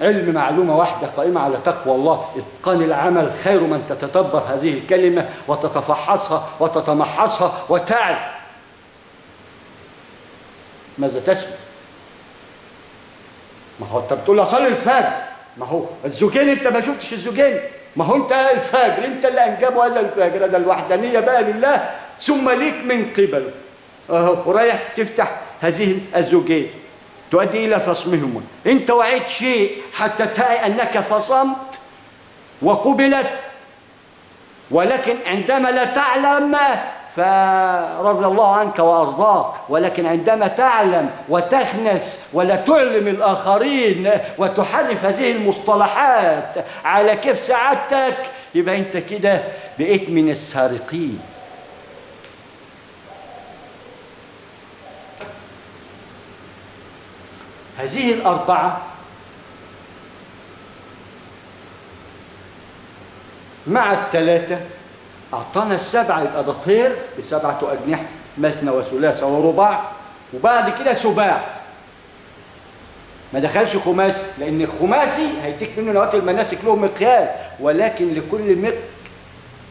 علم معلومة واحدة قائمة على تقوى الله، إتقان العمل، خير من تتدبر هذه الكلمة وتتفحصها وتتمحصها وتعي ماذا تسوي. ما هو أنت بتقول أصلي الفجر، ما هو الزوجين أنت ما شفتش الزوجين، ما هو أنت الفجر أنت اللي أنجبوا هذا الفجر، ده الوحدانية بقى لله ثم ليك من قبل ورايح تفتح هذه الزوجين تؤدي إلى فصمهما. أنت وعيت شيء حتى تعي أنك فصمت وقبلت، ولكن عندما لا تعلم فرضي الله عنك وأرضاك، ولكن عندما تعلم وتخنس ولا تعلم الآخرين وتحرف هذه المصطلحات على كيف سعادتك، يبقى أنت كده بقيت من السارقين. هذه الأربعة مع الثلاثة أعطانا السبعة، يبقى ده طير بسبعة أجنحة، مثنى وثلاثة ورباع، وبعد كده سباع. ما دخلش خماسي، لأن الخماسي هيديك منه نواه المناسك له مقياس، ولكن لكل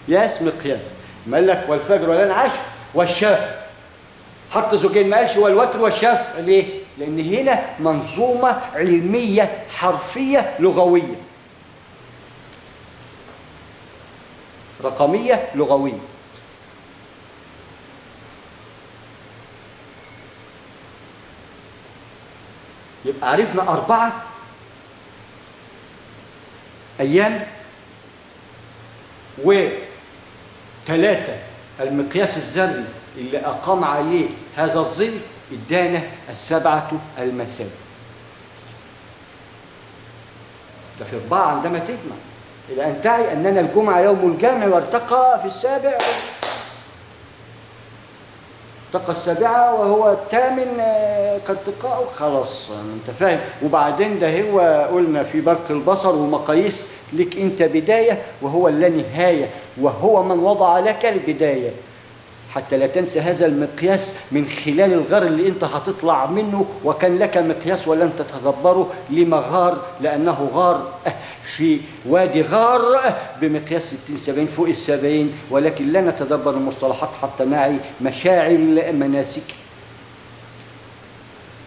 مقياس مقياس. ما قال لك والفجر ولا العشر والشفع، حط زوجين، ما قالش والوتر والشفع. ليه؟ لأن هنا منظومة علمية حرفية لغوية، رقمية لغوية. يبقى عرفنا 4 أيام و3 المقياس الذري اللي أقام عليه هذا الظل ادانا 7 المساء. ده في 4 عندما تجمع إلى أن تعي أننا الجمعة يوم الجمع، وارتقى في 7 ارتقى 7 وهو الثامن كارتقاء، خلاص أنت فاهم. وبعدين ده هو قلنا في برق البصر ومقاييس لك أنت بداية وهو لا نهاية، وهو من وضع لك البداية حتى لا تنسى هذا المقياس من خلال الغار اللي انت هتطلع منه، وكان لك مقياس ولن تتدبره. لما غار؟ لأنه غار في وادي غار بمقياس 60-70 فوق 70، ولكن لا نتدبر المصطلحات حتى نعي مشاعر مناسك.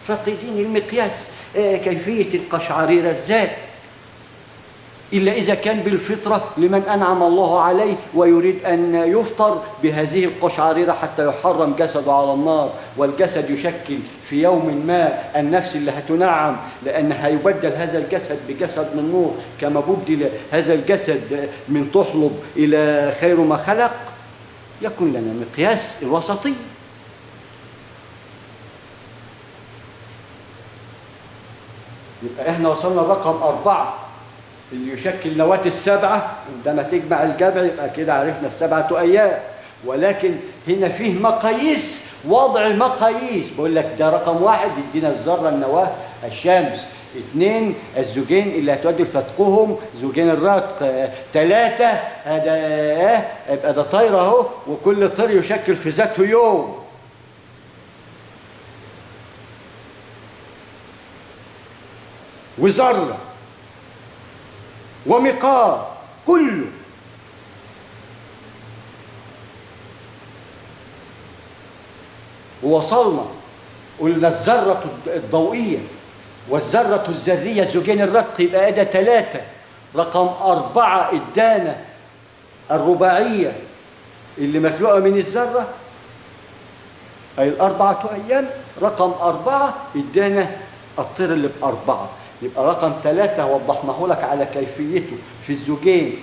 فاقدين المقياس، كيفية القشعريرة ازاي؟ إلا إذا كان بالفطرة لمن أنعم الله عليه ويريد أن يفطر بهذه القشعريرة حتى يحرم جسده على النار، والجسد يشكل في يوم ما النفس اللي هتنعم، لأن هيبدل هذا الجسد بجسد من نور، كما بدل هذا الجسد من تحلب إلى خير ما خلق. يكون لنا مقياس الوسطي. يبقى إحنا وصلنا رقم 4 اللي يشكل نواة 7. عندما تجمع الجمع يبقى كده عرفنا 7 أيام، ولكن هنا فيه مقاييس، وضع مقاييس. بقول لك ده رقم 1 يدينا الذرة النواة الشمس، 2 الزوجين اللي هتودي لفتقهم زوجين الرتق، 3 هذا يبقى ده طير اهو، وكل طير يشكل في ذاته يوم. وذرة ومقار كله. ووصلنا قلنا الذرة الضوئية والذرة الذرية زوجين الرتق، يبقى ده 3. رقم 4 ادانا الرباعية اللي مخلوقة من الذرة، أي 4 أيام. رقم 4 ادانا الطير اللي ب4. يبقى رقم 3 وضحناه لك على كيفيته في الزوجين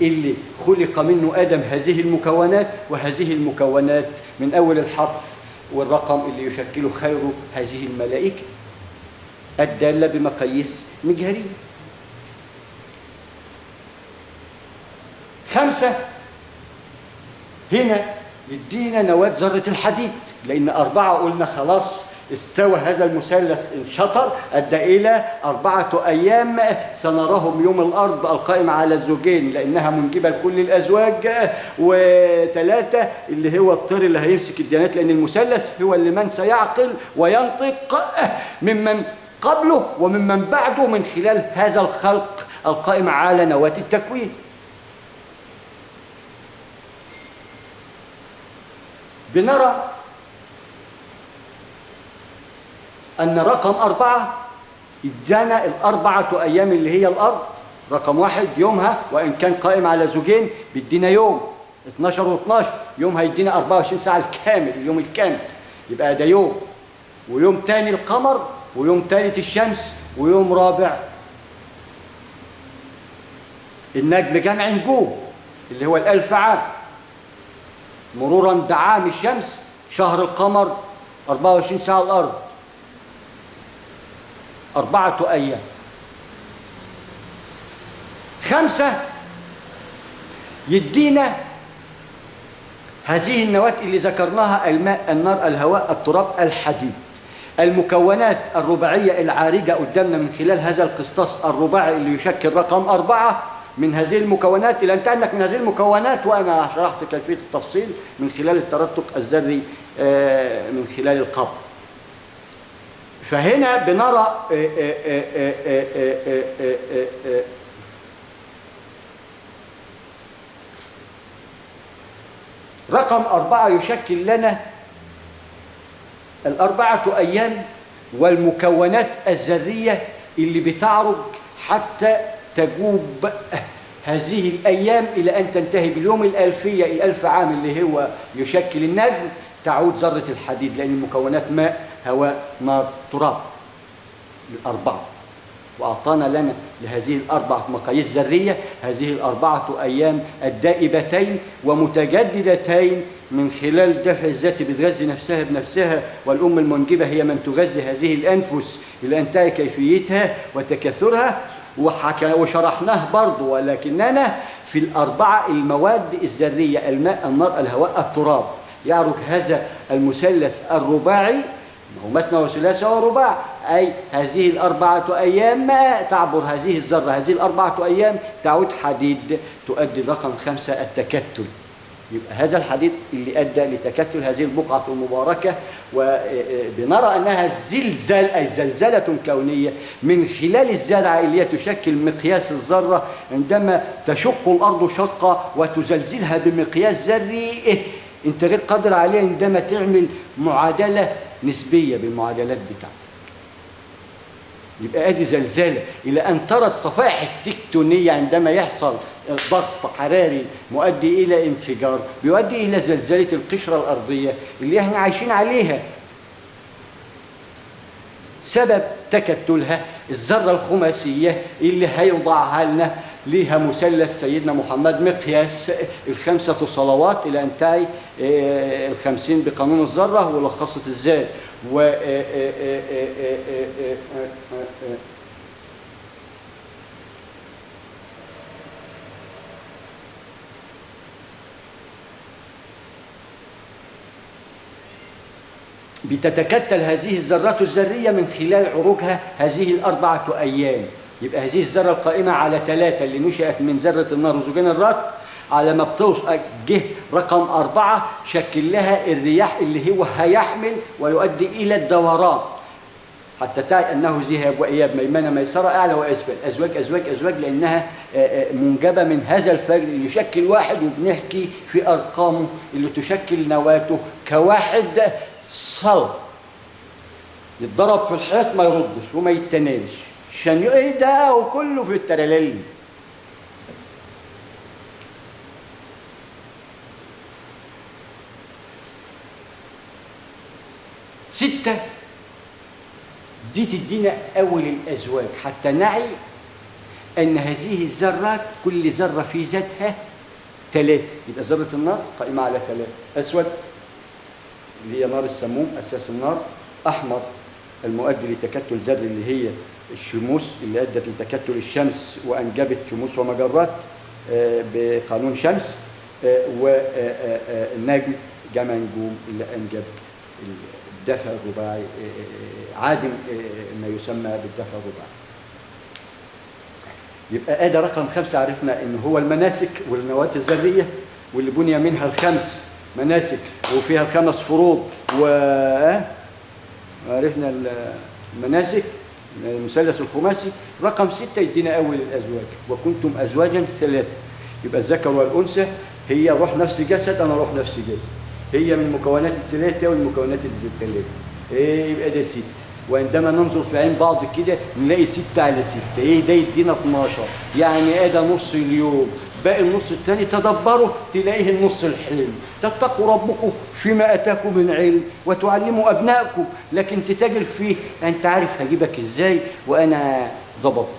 اللي خلق منه آدم، هذه المكونات وهذه المكونات من أول الحرف والرقم اللي يشكله خير هذه الملائكة الدالة بمقاييس مجهرية. 5 هنا يدينا نواة ذرة الحديد، لأن 4 قلنا خلاص استوى هذا المثلث انشطر، أدى إلى 4 أيام سنراهم يوم الأرض القائم على الزوجين لأنها منجبة لكل الأزواج، و3 اللي هو الطير اللي هيمسك الديانات، لأن المثلث هو اللي من سيعقل وينطق ممن قبله وممن بعده من خلال هذا الخلق القائم على نواة التكوين. بنرى أن رقم 4 ادانا ال4 أيام اللي هي الأرض. رقم 1 يومها وإن كان قائم على زوجين بيدينا يوم 12 و12، يوم هيدينا 24 ساعة الكامل، اليوم الكامل، يبقى ده يوم. ويوم تاني القمر، ويوم ثالث الشمس، ويوم رابع النجم جمع نجوم اللي هو ال1000 عام، مرورا بعام الشمس، شهر القمر، 24 ساعة الأرض، 4 أيام. 5 يدينا هذه النواة اللي ذكرناها: الماء، النار، الهواء، التراب، الحديد. المكونات الرباعية العارجة قدامنا من خلال هذا القسطاس الرباعي اللي يشكل رقم 4. من هذه المكونات إلى أن تعلق من هذه المكونات، وأنا شرحت كيفية التفصيل من خلال الترتق الذري من خلال القبر. فهنا بنرى رقم 4 يشكل لنا ال4 أيام والمكونات الذرية اللي بتعرج حتى تجوب هذه الأيام إلى أن تنتهي باليوم الألفية، ال1000 عام اللي هو يشكل النجم، تعود ذرة الحديد، لأن المكونات ماء، هواء، نار، تراب، ال4. وأعطانا لنا لهذه ال4 مقاييس ذرية هذه ال4 أيام الدائبتين ومتجددتين من خلال دفع الذات بتغذي نفسها بنفسها، والأم المنجبة هي من تغذي هذه الأنفس إلى أن تعي كيفيتها وتكاثرها. وشرحناه برضه، ولكننا في ال4 المواد الذرية: الماء، النار، الهواء، التراب. يعرج هذا المثلث الرباعي، هو مثنى وثلاثة ورباع، أي هذه ال4 أيام تعبر هذه الذرة، هذه ال4 أيام تعود حديد، تؤدي الرقم 5 التكتل. يبقى هذا الحديد اللي أدى لتكتل هذه البقعة المباركة. وبنرى أنها زلزال، أي زلزلة كونية من خلال الزرعة اللي هي تشكل مقياس الذرة. عندما تشق الأرض شقة وتزلزلها بمقياس ذري، أنت غير قادر عليه عندما تعمل معادلة نسبية بالمعادلات بتاعتك. يبقى ادي زلزالة إلى أن ترى الصفائح التكتونية عندما يحصل ضغط حراري مؤدي إلى انفجار، بيؤدي إلى زلزلة القشرة الأرضية اللي احنا عايشين عليها. سبب تكتلها الذرة الخماسية اللي هيوضعها لنا ليها مثلث سيدنا محمد، مقياس ال5 صلوات إلى أن تعي ال50 بقانون الذرة ولخصت الذات. بتتكتل هذه الذرات الذرية من خلال عروجها هذه ال4 أيام. يبقى هذه الذرة القائمة على 3 اللي نشأت من ذرة النار وزوجين الرطب، على ما بتوصل جه رقم 4 شكل لها الرياح اللي هو هيحمل ويؤدي إلى الدوران، حتى تعي أنه ذهاب وإياب، ميمنة ميسرة، أعلى وأسفل، أزواج أزواج أزواج، لأنها منجبة من هذا الفجر اللي يشكل 1. وبنحكي في أرقامه اللي تشكل نواته ك1 صلب يتضرب في الحيط ما يردش وما يتنالش، عشان ايه ده وكله في الترللي. ستة دي تدينا أول الأزواج حتى نعي أن هذه الذرات كل ذرة في ذاتها 3. يبقى ذرة النار قائمة على 3: أسود اللي هي نار السموم أساس النار، أحمر المؤدي لتكتل ذري اللي هي الشموس اللي أدت لتكتل الشمس وأنجبت شموس ومجرات بقانون شمس، والنجم جمع نجوم اللي أنجب الدفع الرباعي، عادم ما يسمى بالدفع الرباعي. يبقى ادي رقم 5 عرفنا ان هو المناسك والنواة الذرية واللي بني منها ال5 مناسك وفيها ال5 فروض، وعرفنا المناسك المثلث الخماسي رقم 6 يدينا أول الأزواج، وكنتم أزواجا ثلاثة. يبقى الذكر والأنثى هي روح نفس جسد، أنا روح نفس جسد، هي من المكونات الثلاثة والمكونات الثلاثة، يبقى ده 6. وعندما ننظر في عين بعض كده نلاقي 6 على 6، ده يدينا 12. يعني ده نص اليوم، باقي النص الثاني تدبروا تلاقيه النص الحلم. تتقوا ربكم فيما اتاكم من علم وتعلموا ابنائكم، لكن تتاجر فيه انت عارف هجيبك ازاي وانا ظبطتك.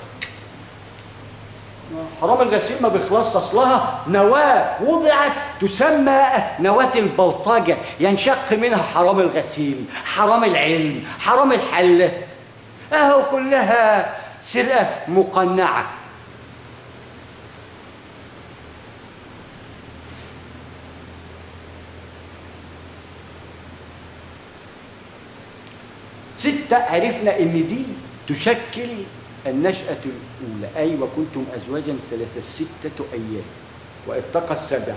حرام الغسيل ما بيخلص، اصلها نواه وضعت تسمى نواه البلطجه، ينشق منها حرام الغسيل، حرام العلم، حرام الحله، اهو كلها سرقه مقنعه. ستة عرفنا ان دي تشكل النشأة الأولى، أي وكنتم أزواجا ثلاثة، 6 أيام واتقى السبع،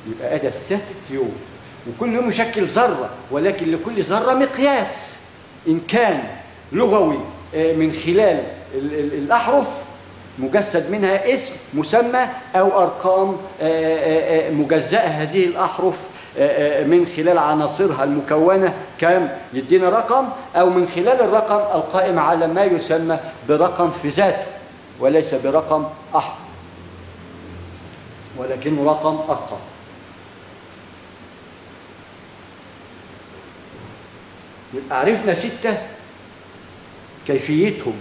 يبقى هذا 3 يوم، وكل يوم يشكل ذرة، ولكن لكل ذرة مقياس، إن كان لغوي من خلال الأحرف مجسد منها اسم مسمى، أو أرقام مجزأة هذه الأحرف من خلال عناصرها المكونة كام يدينا رقم، أو من خلال الرقم القائم على ما يسمى برقم في ذاته وليس برقم أحرف، ولكنه رقم أرقام. يبقى عرفنا 6 كيفيتهم،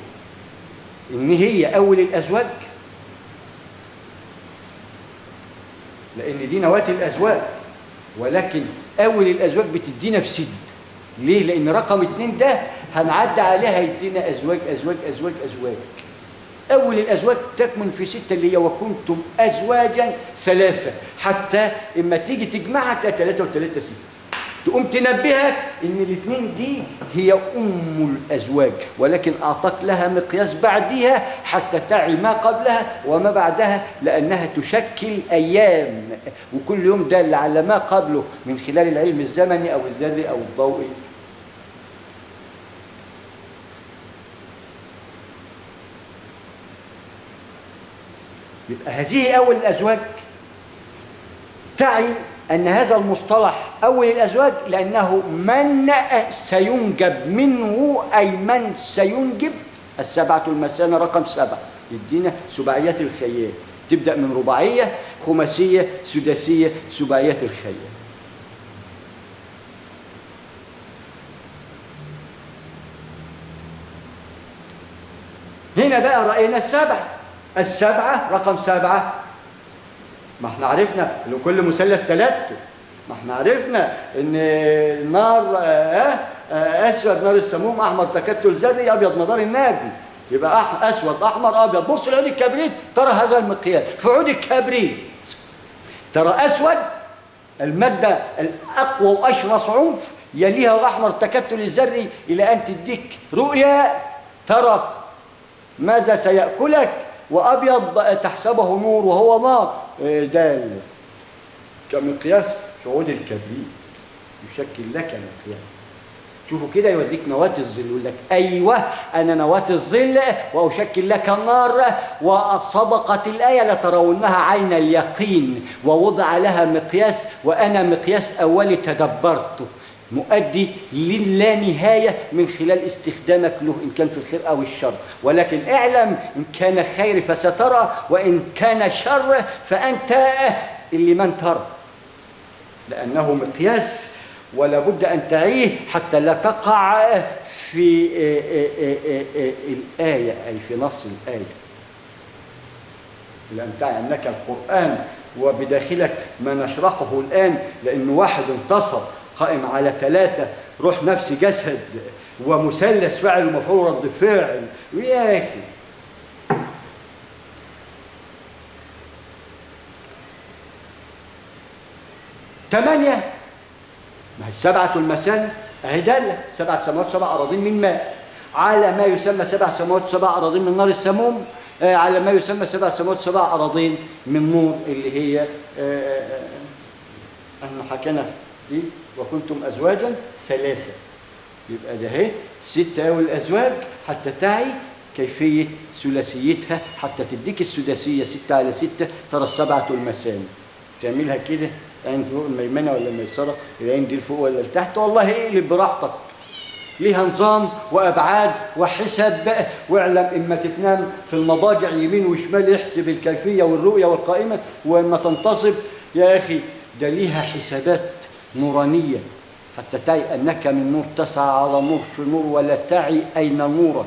إن هي أول الأزواج، لأن دي نواة الأزواج، ولكن أول الأزواج بتدينا في 6. ليه؟ لأن رقم 2 ده هنعدي عليها يدينا أزواج أزواج أزواج أزواج. أول الأزواج تكمن في 6 اللي هي وكنتم أزواجا ثلاثة، حتى إما تيجي تجمعها تلاقي 3 و3 6، تقوم تنبهك إن الاثنين دي هي أم الأزواج، ولكن أعطاك لها مقياس بعدها حتى تعي ما قبلها وما بعدها، لأنها تشكل أيام، وكل يوم دال على ما قبله من خلال العلم الزمني أو الذري أو الضوئي. يبقى هذه أول الأزواج تعي أن هذا المصطلح أول الأزواج لأنه من سينجب منه، أي من سينجب 7 المثانة رقم 7، يدينا سباعيات الخيال، تبدأ من رباعية خماسية سداسية سباعيات الخيال. هنا بقى رأينا 7 رقم 7، ما احنا عرفنا لكل مثلث 3، ما احنا عرفنا ان النار اسود نار السموم، احمر تكتل ذري، ابيض مدار النجم، يبقى اسود احمر ابيض. بص لعود الكبريت ترى هذا المقياس، في عود الكبريت ترى اسود الماده الاقوى واشرس عنف، يليها الاحمر تكتل الذري، الى ان تديك رؤيه ترى ماذا سيأكلك، وأبيض تحسبه نور وهو نار. ده كمقياس شعود الكبريت يشكل لك مقياس. شوفوا كده يوريك نواة الظل، يقول لك أيوة أنا نواة الظل وأشكل لك النار، وصدقت الآية لترونها عين اليقين، ووضع لها مقياس، وأنا مقياس أولي تدبرته مؤدي للا نهاية من خلال استخدامك له، إن كان في الخير أو الشر. ولكن اعلم إن كان خير فسترى، وإن كان شر فأنت اللي من ترى، لأنه مقياس ولا بد أن تعيه حتى لا تقع في الآية، أي في نص الآية. لأن تعي أنك القرآن وبداخلك ما نشرحه الآن، لأن واحد انتصر قائم على 3 روح نفس جسد ومثلث فاعل ومفعول رد فعل. ويا أخي ثمانية، ما هي 7 المثانة أهي دالة، 7 سماوات 7 أراضين من ماء، على ما يسمى 7 سماوات 7 أراضين من نار السموم، على ما يسمى 7 سماوات 7 أراضين من نور، اللي هي احنا حكينا دي وكنتم أزواجا 3. يبقى ده اهي 6 أول الأزواج حتى تعي كيفية ثلاثيتها، حتى تديك السداسية 6 على 6 ترى السبعة المثاني. تعملها كده عين فوق الميمنة ولا الميسرة، العين دي لفوق ولا لتحت، والله اقلب براحتك. ليها نظام وأبعاد وحسب بقى، واعلم إما تتنام في المضاجع يمين وشمال احسب الكيفية والرؤية والقائمة، وإما تنتصب يا أخي ده ليها حسابات نورانية حتى تعي أنك من نور تسعى على نور في نور ولا تعي أين نورك.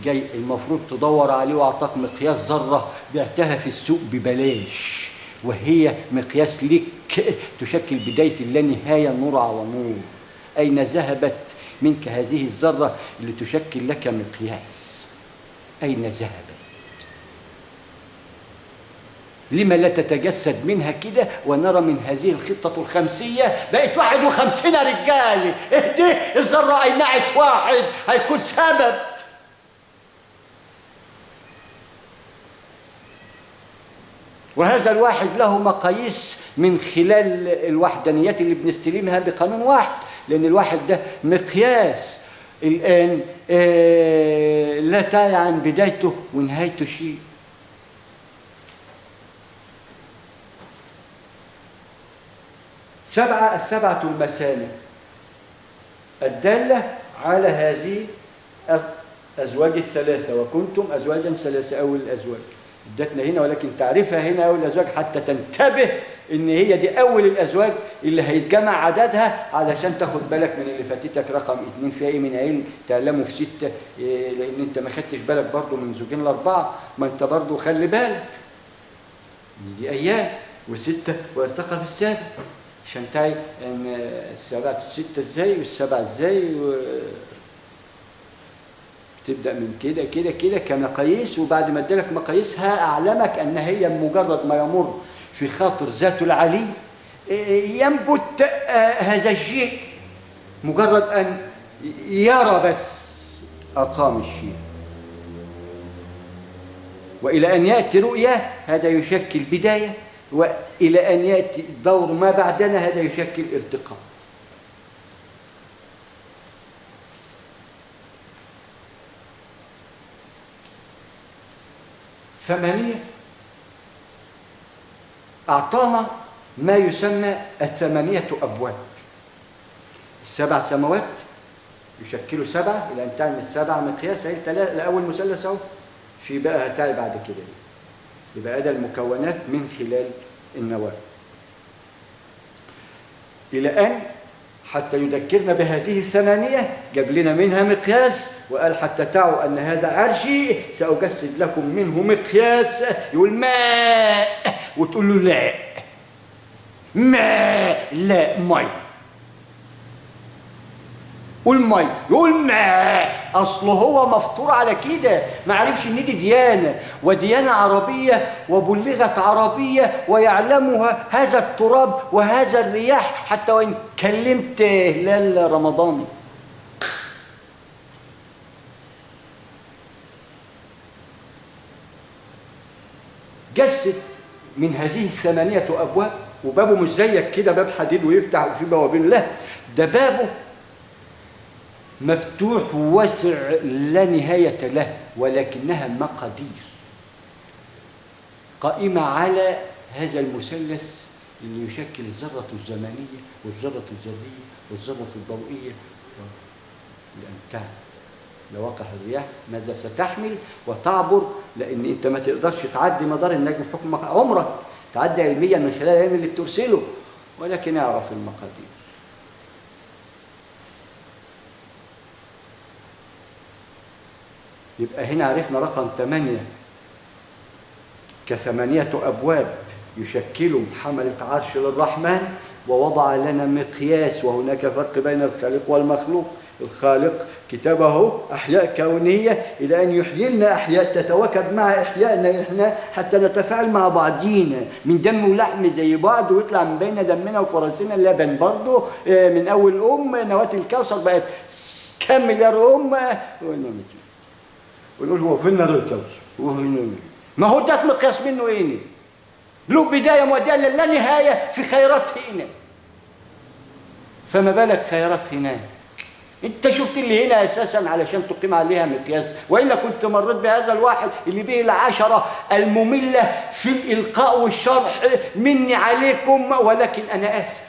جاي المفروض تدور عليه، وأعطاك مقياس ذرة بعتها في السوق ببلاش، وهي مقياس لك تشكل بداية اللانهاية نور على نور. أين ذهبت منك هذه الذرة اللي تشكل لك مقياس؟ أين ذهبت؟ لما لا تتجسد منها كده ونرى من هذه الخطة الخمسية بقت 51 رجال. اهدي الذرة أينعت واحد هيكون سبب. وهذا الواحد له مقاييس من خلال الوحدانيات اللي بنستلمها بقانون واحد، لأن الواحد ده مقياس الآن لا تعي عن بدايته ونهايته شيء. السبعة المثاني الدالة على هذه الأزواج الثلاثة، وكنتم أزواجا ثلاثة أول الأزواج. ادتنا هنا ولكن تعرفها هنا أول الأزواج حتى تنتبه إن هي دي أول الأزواج اللي هيتجمع عددها، علشان تاخد بالك من اللي فاتتك رقم 2 في أي من علم تعلمه في 6، لأن أنت ما خدتش بالك برضه من زوجين الأربعة، ما أنت برضه خلي بالك دي أيام و6 وارتقى في السابع، عشان تعي ان 7 6 ازاي والسبعة ازاي تبدأ من كده كده كده كمقاييس. وبعد ما ادالك مقاييسها اعلمك ان هي مجرد ما يمر في خاطر ذات العلي ينبت هذا الشيء، مجرد ان يرى بس اقام الشيء، والى ان ياتي رؤية هذا يشكل بداية، وإلى أن يأتي دور ما بعدنا هذا يشكل ارتقاء. ثمانية أعطانا ما يسمى الثمانية أبواب. 7 سماوات يشكلوا 7، إلى أن تعمل 7 مقياس. هي الأول مثلث أهو، في بقى هتعي بعد كده، يبقى ده المكونات من خلال النواة. إلى أن حتى يذكرنا بهذه الثمانية جاب لنا منها مقياس، وقال حتى تعوا أن هذا عرشي سأجسد لكم منه مقياس. يقول ماء وتقول له لا، ماء لا مي، قول مي يقول ماء. اصله هو مفطور على كده، ما عرفش ان دي ديانه، وديانه عربيه وبلغت عربيه ويعلمها هذا التراب وهذا الرياح، حتى وان كلمت هلال رمضان. جسد من هذه الثمانية أبواب، وبابه مش زيك كده باب حديد ويفتح وفي بوابين، لا ده بابه مفتوح واسع لا نهاية له، ولكنها مقادير قائمة على هذا المثلث اللي يشكل الذرة الزمنية والذرة الذرية والذرة الضوئية. لأن تعلم لواقع الرياح ماذا ستحمل وتعبر، لأن أنت ما تقدرش تعدي مدار النجم حكم عمرك، تعدي علميا من خلال العلم اللي بترسله، ولكن اعرف المقادير. يبقى هنا عرفنا رقم 8 كثمانية أبواب يشكلوا حملة عرش للرحمن، ووضع لنا مقياس. وهناك فرق بين الخالق والمخلوق. الخالق كتبه أحياء كونية إلى أن يحيي لنا أحياء تتواكب مع إحيائنا إحنا حتى نتفاعل مع بعضينا، من دم ولحم زي بعض، ويطلع من بين دمنا وفراسنا اللبن برضه، من أول نواة الكوثر بقت كام مليار ونقول هو فين نار الكوثر؟ ما هو ده مقياس منه ايه؟ له بدايه موديه لا نهايه في خيرات هنا. فما بالك خيارات هناك. انت شفت اللي هنا اساسا علشان تقيم عليها مقياس، والا كنت مريت بهذا الواحد اللي به العشره الممله في الالقاء والشرح مني عليكم، ولكن انا اسف.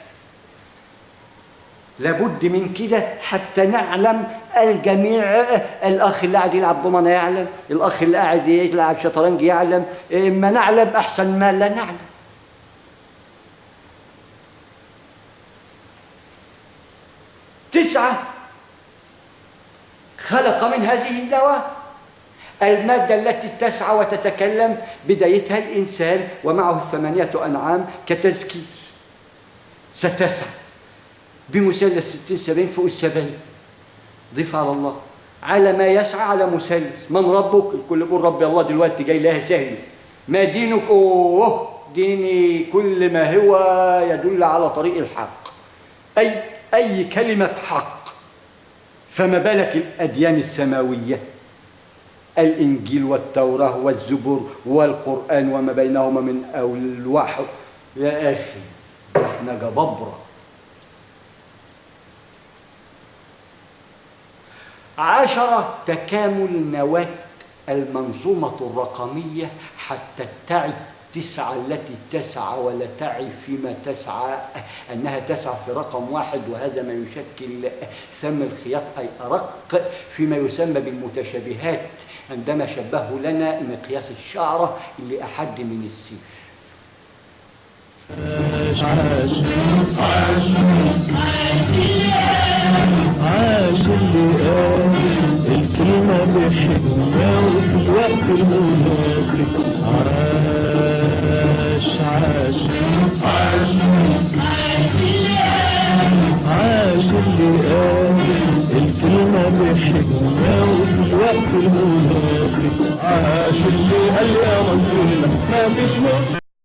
لابد من كده حتى نعلم الجميع. الاخ اللي قاعد يلعب ضمنه يعلم، الاخ اللي قاعد يلعب شطرنج يعلم، ما نعلم احسن ما لا نعلم. تسعة، خلق من هذه الدواء المادة التي تسعى وتتكلم، بدايتها الإنسان ومعه 8 أنعام كتذكير. ستسعى بمثلث 60 70 فوق 70. ضيف على الله على ما يسعى على مثلث. من ربك؟ الكل يقول ربي الله. دلوقتي جاي لها سهل. ما دينك؟ أوه ديني كل ما هو يدل على طريق الحق، أي كلمة حق. فما بالك الأديان السماوية، الإنجيل والتوراة والزبور والقرآن وما بينهما من الوحي. يا أخي احنا جبابرة. 10، تكامل نواة المنظومة الرقمية حتى تعي 9 التي تسعى ولا تعي فيما تسعى، أنها تسعى في رقم واحد، وهذا ما يشكل ثم الخياط أي أرق فيما يسمى بالمتشابهات، عندما شبهه لنا مقياس الشعرة اللي أحد من السيف. عاش عاش عاش عاش اللي قال الكلمة بحكمة وفي الوقت المناسب. عاش عاش عاش عاش اللي قال الكلمة بحكمة وفي الوقت المناسب. عاش اللي قال يا مصيرنا ما فيش